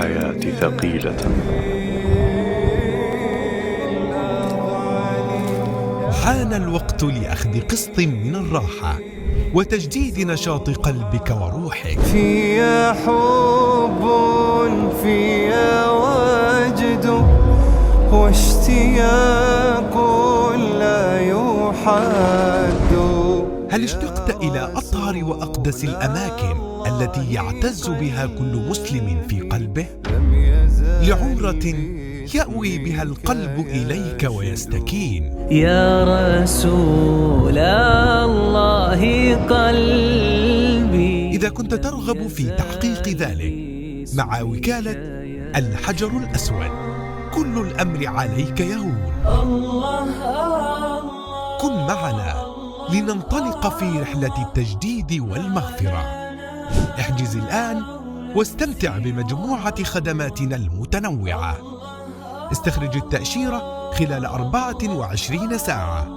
الحياة ثقيلة. حان الوقت لأخذ قسط من الراحة وتجديد نشاط قلبك وروحك. فيا حب، فيا وجد، واشتياق لا يحد. هل اشتقت إلى أطهر وأقدس الأماكن التي يعتز بها كل مسلم في قلبه؟ لعمرة يأوي بها القلب إليك ويستكين. يا رسول الله قلبي. إذا كنت ترغب في تحقيق ذلك مع وكالة الحجر الأسود، كل الأمر عليك يهون. كن معنا لننطلق في رحلة التجديد والمغفرة. احجز الآن واستمتع بمجموعة خدماتنا المتنوعة. استخرج التأشيرة خلال 24 ساعة.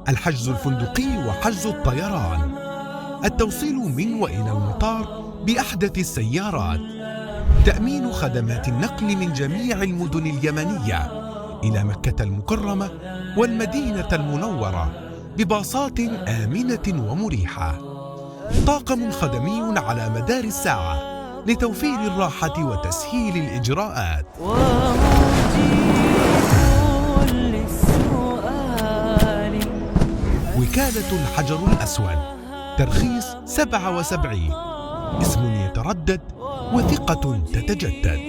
الحجز الفندقي وحجز الطيران. التوصيل من وإلى المطار بأحدث السيارات. تأمين خدمات النقل من جميع المدن اليمنية إلى مكة المكرمة والمدينة المنورة بباصات آمنة ومريحة. طاقم خدمي على مدار الساعة لتوفير الراحة وتسهيل الإجراءات. وكالة الحجر الأسود، ترخيص 77، اسم يتردد وثقة تتجدد.